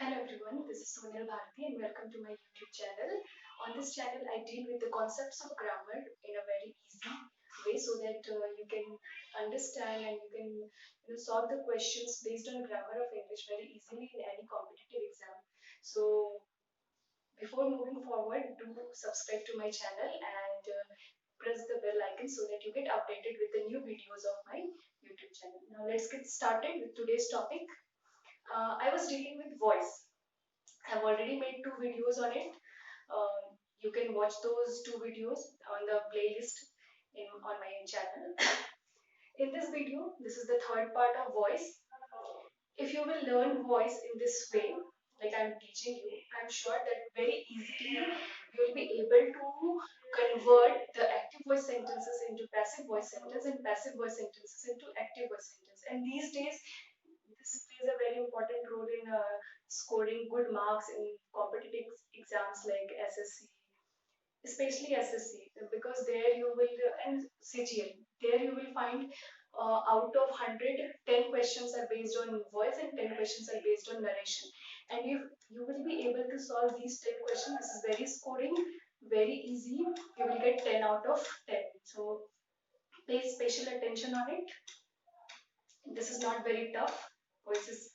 Hello everyone, this is Sonal Bharti and welcome to my YouTube channel. On this channel, I deal with the concepts of grammar in a very easy way so that you can understand and you can solve the questions based on grammar of English very easily in any competitive exam. So before moving forward, do subscribe to my channel and press the bell icon so that you get updated with the new videos of my YouTube channel. Now let's get started with today's topic. I was dealing with voice. I've already made two videos on it. You can watch those two videos on the playlist on my channel. In this video, this is the third part of voice. If you will learn voice in this way, like I'm teaching you, I'm sure that very easily you will be able to convert the active voice sentences into passive voice sentences and passive voice sentences into active voice sentences. And these days, this plays a very important role in scoring good marks in competitive exams like SSC, especially SSC, because there you will, and CGL, there you will find out of 100, 10 questions are based on voice and 10 questions are based on narration. And if you will be able to solve these 10 questions, this is very scoring, very easy. You will get 10 out of 10. So pay special attention on it. This is not very tough. Voice is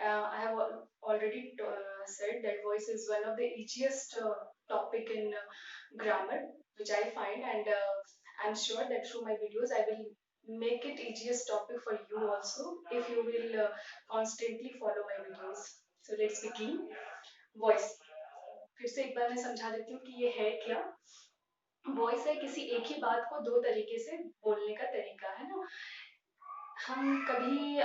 I have already said that voice is one of the easiest topic in grammar, which I find, and I'm sure that through my videos I will make it easiest topic for you also if you will constantly follow my videos. So let's begin. Voice. फिर से एक बार मैं समझा देती हूँ कि ये है क्या. वॉइस है किसी एक ही बात को दो तरीके से बोलने का तरीका, है ना. हम कभी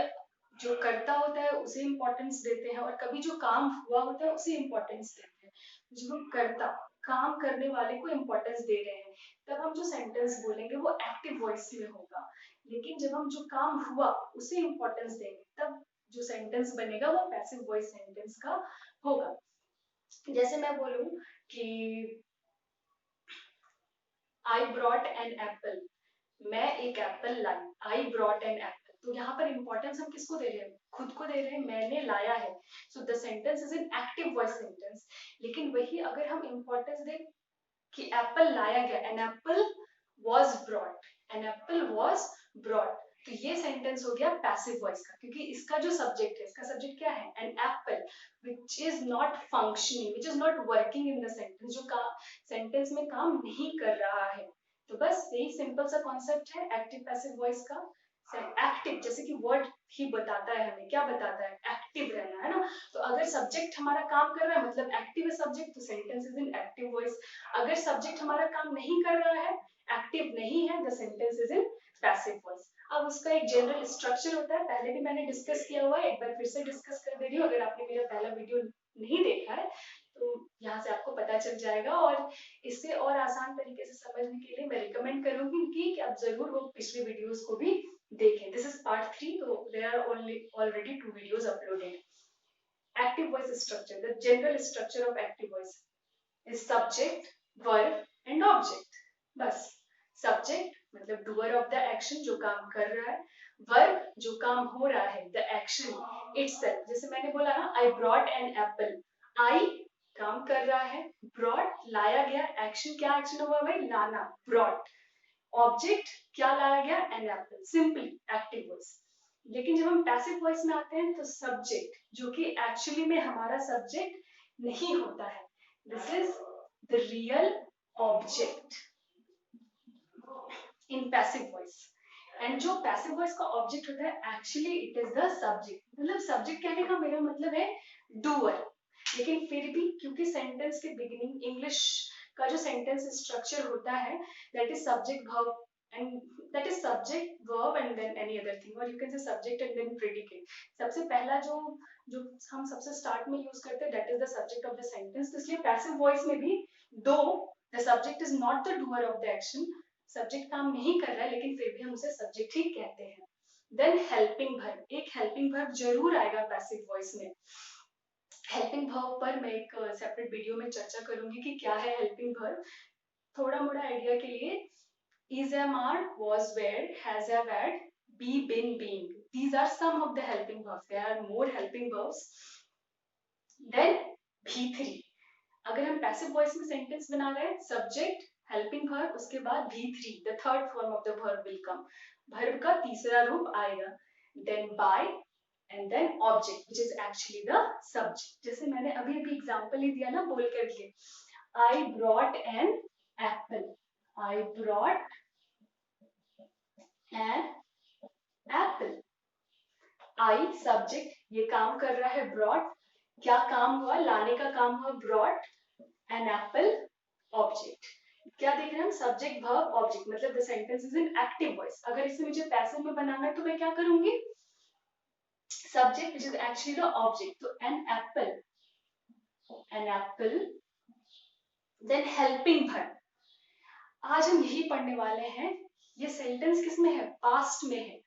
जो करता होता है उसे इम्पोर्टेंस देते हैं और कभी जो काम हुआ होता है उसे इम्पोर्टेंस देते हैं. जो हम करता काम करने वाले को इम्पोर्टेंस दे रहे हैं, तब हम जो सेंटेंस बोलेंगे वो एक्टिव वॉइस में होगा. लेकिन जब हम जो काम हुआ उसे इम्पोर्टेंस देंगे, तब जो सेंटेंस बनेगा वो पैसिव वॉइस सेंटेंस का होगा. जैसे मैं बोलूं कि आई ब्रॉट एन एप्पल, मैं एक एप्पल लाई. आई ब्रॉट एन एप्पल, तो यहाँ पर इंपॉर्टेंस हम किसको दे रहे हैं? खुद को दे रहे हैं. मैंने लाया है. So the sentence is in active voice sentence. लेकिन वही अगर हम इंपॉर्टेंस दें कि एप्पल लाया गया, an apple was brought, an apple was brought, तो ये सेंटेंस हो गया पैसिव वॉइस का, क्योंकि इसका जो सब्जेक्ट है, इसका सब्जेक्ट क्या है? An apple, which is not functioning, which is not working in the sentence, जो सेंटेंस में काम नहीं कर रहा है. तो बस यही सिंपल सा कॉन्सेप्ट है एक्टिव पैसिव वॉइस का. एक्टिव जैसे कि वर्ड ही बताता है, हमें क्या बताता है? एक्टिव रहना, है ना. तो अगर सब्जेक्ट हमारा काम कर रहा है, मतलब एक्टिव है सब्जेक्ट, तो sentence is in active voice. अगर सब्जेक्ट हमारा काम नहीं कर रहा है, एक्टिव नहीं है, the sentence is in passive voice. अब उसका एक जनरल स्ट्रक्चर होता है, पहले भी मैंने डिस्कस किया हुआ है, एक बार फिर से डिस्कस कर दे रही हूँ. अगर आपने मेरा पहला वीडियो नहीं देखा है तो यहाँ से आपको पता चल जाएगा, और इससे और आसान तरीके से समझने के लिए मैं रिकमेंड करूंगी कि आप जरूर वो पिछले वीडियोस को भी देखें. दिस इज पार्ट 3, तो there are already 2 videos uploaded. Active voice structure. The general structure of active voice is subject, verb and object. बस subject मतलब doer of the action, जो काम कर रहा है. verb जो काम हो रहा है, the action itself. जैसे मैंने बोला ना, I brought an apple. I काम कर रहा है, brought लाया गया, action क्या action हुआ भाई? लाना, brought. ऑब्जेक्ट क्या लाया गया? An apple. Simply active voice. लेकिन जब हम पैसिव वॉइस में आते हैं तो सब्जेक्ट, जो कि एक्चुअली में हमारा सब्जेक्ट नहीं होता है, this is the real object in passive voice. And जो पैसिव वॉइस का ऑब्जेक्ट होता है, actually it is the subject. मतलब सब्जेक्ट कहने का मेरा मतलब है डूअर. लेकिन फिर भी क्योंकि सेंटेंस के बिगिनिंग इंग्लिश का जो सेंटेंस स्ट्रक्चर होता है, that is subject verb and that is subject verb and then any other thing, or you can say subject and then predicate. सबसे पहला जो जो हम सबसे स्टार्ट में यूज करते हैं, that is the subject of the sentence. तो इसलिए पैसिव वॉइस में भी दो the subject is not the doer of the action, subject काम नहीं कर रहा है, लेकिन फिर भी हम उसे सब्जेक्ट ही कहते हैं. देन हेल्पिंग वर्ब, एक हेल्पिंग वर्ब जरूर आएगा पैसिव वॉइस में. हेल्पिंग वर्ब पर मैं एक सेपरेट वीडियो में चर्चा करूंगी कि क्या है हेल्पिंग वर्ब. थोड़ा मोड़ा आइडिया के लिए, is, am, are, was, were, has, have, had, be, been, being. These are some of the helping verbs. There are more helping verbs. Then V3। अगर हम पैसिव वॉइस में सेंटेंस बना रहे हैं, सब्जेक्ट, हेल्पिंग वर्ब, उसके बाद V3 the third form of the verb will come, verb का तीसरा रूप आएगा, then by and then object which is actually the subject. जैसे मैंने अभी अभी एग्जांपल ही दिया ना बोल करके, I brought an apple, I brought an apple, I subject, ये काम कर रहा है ब्रॉट, क्या काम हुआ, लाने का काम हुआ ब्रॉट, एन एप्पल ऑब्जेक्ट। क्या देख रहे हैं हम, सब्जेक्ट वर्ब ऑब्जेक्ट, मतलब the sentence is in active voice. अगर इसे मुझे पैसिव में बनाना है तो मैं क्या करूंगी, subject which is actually the object, तो an apple, then helping verb. आज हम यही पढ़ने वाले हैं, ये सेंटेंस किस में है, पास्ट में है,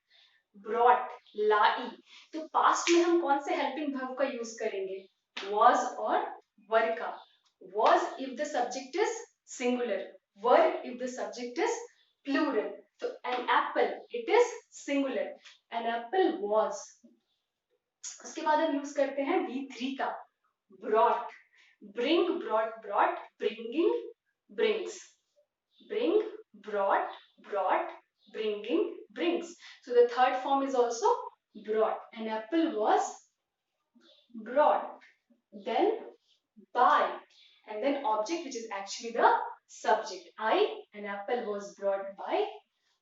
ब्रॉट, लाई। तो पास्ट में हम कौन से हेल्पिंग वर्ब का यूज करेंगे, was और were का। was if the subject is singular, were if the subject is plural। तो an apple it is singular, an apple was। उसके बाद हम यूज करते हैं V3 का, brought, bring, brought, bringing, brings, bring, brought, bringing, brings। So the third form is also brought. An apple was brought, then by, and then object which is actually the subject, I, an apple was brought by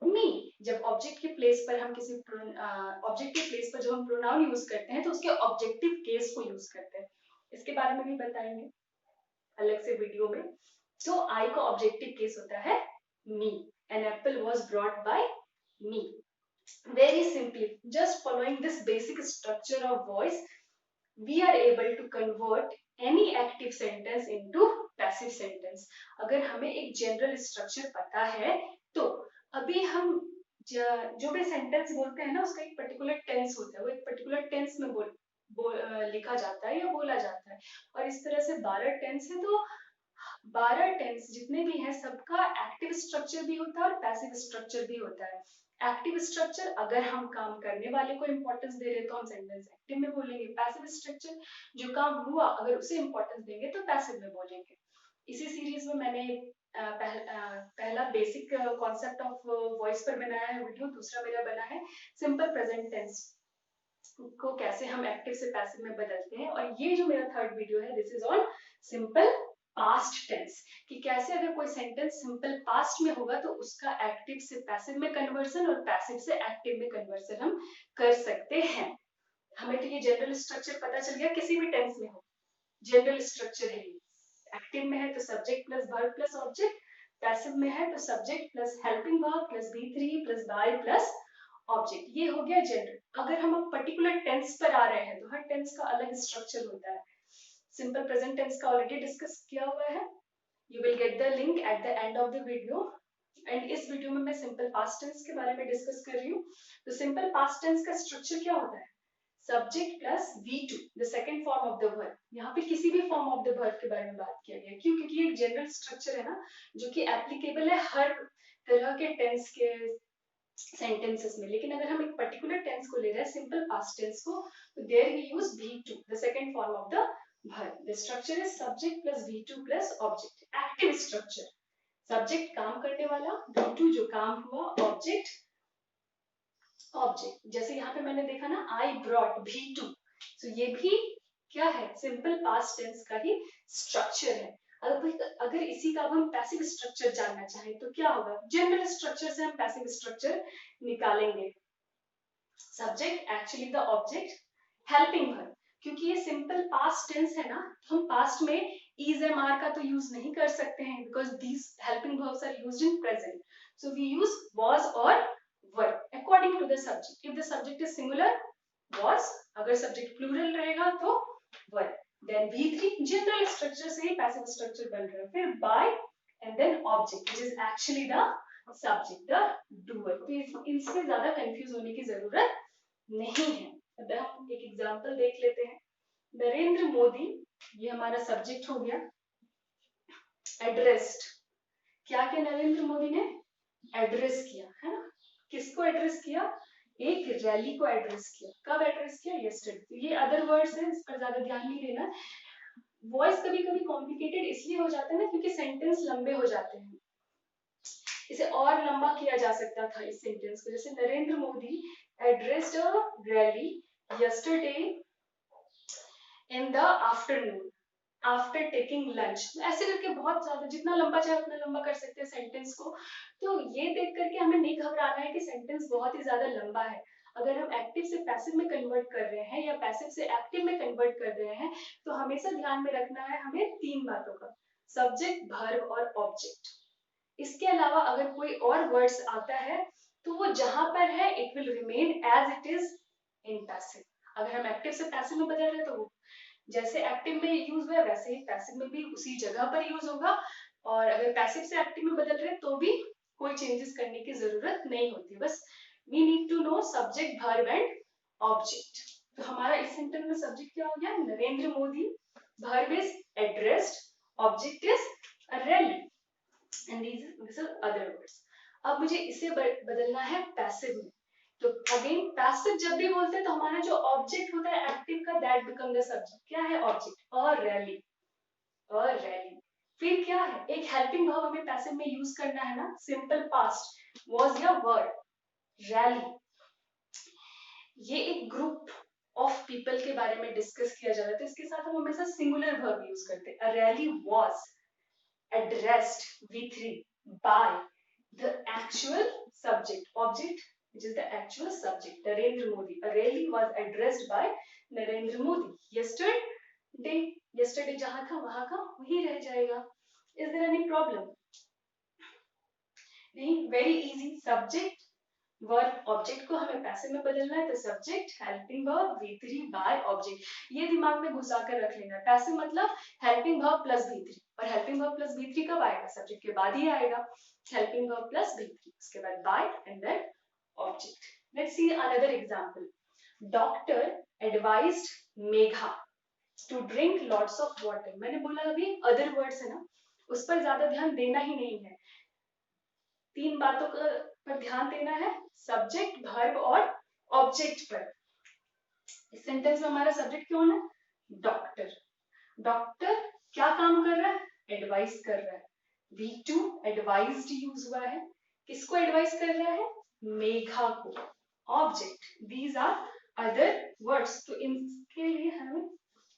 me। जब object के place पर हम किसी object के place पर जब हम pronoun use करते हैं तो उसके ऑब्जेक्टिव केस को यूज करते हैं, इसके बारे में भी बताएंगे अलग से वीडियो में। तो आई का ऑब्जेक्टिव केस होता है me, an apple was brought by me। Very simply, just following this basic structure of voice, we are able to convert any active sentence into passive sentence। अगर हमें एक जनरल स्ट्रक्चर पता है तो अभी हम जो भी सेंटेंस बोलते हैं ना, उसका एक पर्टिकुलर टेंस होता है, वो एक पर्टिकुलर टेंस में लिखा जाता है या बोला जाता है। और इस तरह से 12 टेंस है, तो 12 टेंस जितने भी हैं सबका एक्टिव स्ट्रक्चर भी होता है और पैसिव स्ट्रक्चर भी होता है। एक्टिव स्ट्रक्चर, अगर हम काम करने वाले को इंपॉर्टेंस दे रहे तो हम सेंटेंस एक्टिव में बोलेंगे। पैसिव स्ट्रक्चर, जो काम हुआ अगर उसे इंपॉर्टेंस देंगे तो पैसिव में बोलेंगे। इसी सीरीज में मैंने पहला बेसिक कॉन्सेप्ट ऑफ वॉइस पर बनाया है वीडियो, दूसरा मेरा बना है सिंपल प्रेजेंट टेंस को कैसे हम एक्टिव से पैसिव में बदलते हैं, और ये जो मेरा थर्ड वीडियो है this is on simple past tense, कि कैसे अगर कोई सेंटेंस सिंपल पास्ट में होगा तो उसका एक्टिव से पैसिव में कन्वर्सन और पैसिव से एक्टिव में कन्वर्सन हम कर सकते हैं। हमें तो ये जनरल स्ट्रक्चर पता चल गया, किसी भी टेंस में हो जनरल स्ट्रक्चर है। एक्टिव में है तो subject plus verb plus object, passive में है तो subject plus helping verb plus V3 plus by plus object. ये हो गया जनरल। अगर हम अब पर्टिकुलर टेंस पर आ रहे हैं तो हर टेंस का अलग स्ट्रक्चर होता है। सिंपल प्रेजेंट टेंस का ऑलरेडी डिस्कस किया हुआ है, you will get the link at the end of the video. And इस वीडियो में मैं सिंपल पास्ट टेंस के बारे में डिस्कस कर रही हूँ। तो सिंपल पास्ट टेंस का स्ट्रक्चर क्या होता है, subject plus V2 the second form of the verb. यहाँ पे किसी भी फॉर्म ऑफ द वर्ब के बारे में बात किया गया, क्यों, क्योंकि ये एक जनरल स्ट्रक्चर है ना, जो कि एप्लीकेबल है हर तरह के टेंस के सेंटेंसेस में। लेकिन अगर हम एक पर्टिकुलर टेंस को ले रहे हैं सिंपल पास्ट टेंस को, तो there we use V2 the second form of the verb। The structure is subject plus V2 plus object। Active structure, subject काम करने वाला, V2 जो काम हुआ, ऑब्जेक्ट ऑब्जेक्ट। जैसे यहाँ पे मैंने देखा ना I brought V2, तो ये भी क्या है, सिंपल पास्ट टेंस का ही स्ट्रक्चर है। अगर इसी का हम पैसिव स्ट्रक्चर जानना चाहें तो क्या होगा, जनरल स्ट्रक्चर से हम पैसिव स्ट्रक्चर निकालेंगे। Subject actually the object, helping verb, क्योंकि ये सिंपल पास्ट टेंस है ना, तो हम पास्ट में is am are का तो यूज नहीं कर सकते हैं, because these helping verbs are used in present, so we use was or were according to the subject। if the subject is singular was, अगर सब्जेक्ट प्लूरल रहेगा तो were। then V3 general structure से ही passive structure बन रहा है। फिर by and then object which is actually the subject, the doer। तो इसमें ज्यादा कंफ्यूज होने की जरूरत नहीं है। अब हम एक एग्जांपल देख लेते हैं। नरेंद्र मोदी, ये हमारा सब्जेक्ट हो गया। एड्रेस्ड, क्या क्या नरेंद्र मोदी ने एड्रेस किया है ना, किसको एड्रेस किया, एक रैली को एड्रेस किया। कब एड्रेस किया? यस्टरडे। तो ये अदर वर्ड्स हैं, इस पर ज्यादा ध्यान नहीं देना। वॉइस कभी कभी कॉम्प्लिकेटेड इसलिए हो जाता है ना क्योंकि सेंटेंस लंबे हो जाते हैं। इसे और लंबा किया जा सकता था इस सेंटेंस को, जैसे Narendra Modi addressed a rally yesterday in the afternoon after taking lunch. ऐसे करके बहुत ज्यादा, जितना लंबा चाहे उतना लंबा कर सकते हैं सेंटेंस को। तो ये देख करके हमें नहीं घबराना है कि सेंटेंस बहुत ही ज्यादा लंबा है। अगर हम एक्टिव से पैसिव में कन्वर्ट कर रहे हैं या पैसिव से एक्टिव में कन्वर्ट कर रहे हैं तो हमेशा ध्यान में रखना है हमें तीन बातों का, सब्जेक्ट, वर्ब और ऑब्जेक्ट। इसके अलावा अगर कोई और वर्ड्स आता है तो वो जहां पर है it will remain as it is in passive. अगर हम एक्टिव से पैसिव में बदल रहे हैं तो वो जैसे एक्टिव में यूज हुआ वैसे ही पैसिव में भी उसी जगह पर यूज होगा, और अगर पैसिव से एक्टिव में बदल रहे हैं तो भी कोई चेंजेस करने की जरूरत नहीं होती। बस we need to know subject, verb and object. तो हमारा इस सेंटेंस में सब्जेक्ट क्या हो गया? Narendra Modi. Verb is addressed, object is rally, and this are other words. अब मुझे इसे बदलना है पैसिव में। तो अगेन पैसिव जब भी बोलते हैं तो हमारा जो ऑब्जेक्ट होता है एक्टिव का, दैट बिकम द सब्जेक्ट। क्या है ऑब्जेक्ट? अ रैली, अ रैली। फिर क्या है? एक हेल्पिंग वर्ब हमें पैसिव में यूज करना है ना, सिंपल पास्ट, वाज या वर, रैली। ये एक ग्रुप ऑफ पीपल के बारे में डिस्कस किया जा रहा है तो इसके साथ हम हमेशा सिंगुलर वर्ब यूज करते हैं। अ rally was addressed V3 by the actual subject, object which is the actual subject, Narendra Modi. A rally was addressed by Narendra Modi. Yesterday जहां था वहां का वही रह जाएगा। Is there any problem? नहीं, very easy. Subject, verb, object को हमें पैसिव में बदलना है तो subject, helping verb, V3 by object. ये दिमाग में घुसा कर रख लेना। पैसिव मतलब हेल्पिंग वर्ब प्लस V3, और हेल्पिंग वर्ब प्लस V3 कब आएगा? सब्जेक्ट के बाद ही आएगा। हेल्पिंग वर्ब प्लस V3, उसके बाद by and then object. Let's see another example. Doctor advised Megha to drink lots of water. मैंने बोला अभी अदर वर्ड्स है ना, उस पर ज्यादा ध्यान देना ही नहीं है। तीन बातों पर ध्यान देना है, सब्जेक्ट, वर्ब और ऑब्जेक्ट पर। इस सेंटेंस में हमारा सब्जेक्ट क्यों है? डॉक्टर। डॉक्टर क्या काम कर रहा है? एडवाइस कर रहा है। V2 एडवाइज्ड यूज हुआ है। किसको एडवाइस कर रहा है? मेघा को। Object, these are other words. तो इनके लिए हमें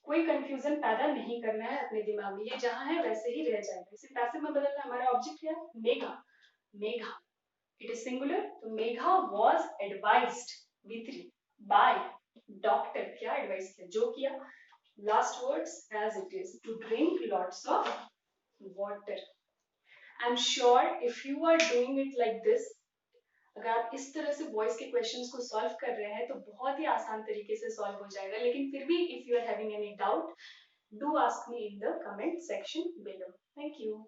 कोई कंफ्यूजन पैदा नहीं करना है अपने दिमाग में, ये जहां है वैसे ही रह जाएगा। इसे पैसिव में बदलना। हमारा ऑब्जेक्ट क्या है? Megha, Megha, it is singular, तो Megha was advised V3 by doctor। क्या एडवाइस किया? जो किया। last words as it is, to drink lots of water। I'm sure if you are doing it like this, अगर आप इस तरह से वॉइस के क्वेश्चंस को सॉल्व कर रहे हैं तो बहुत ही आसान तरीके से सॉल्व हो जाएगा। लेकिन फिर भी if you are having any doubt, do ask me in the comment section below. Thank you.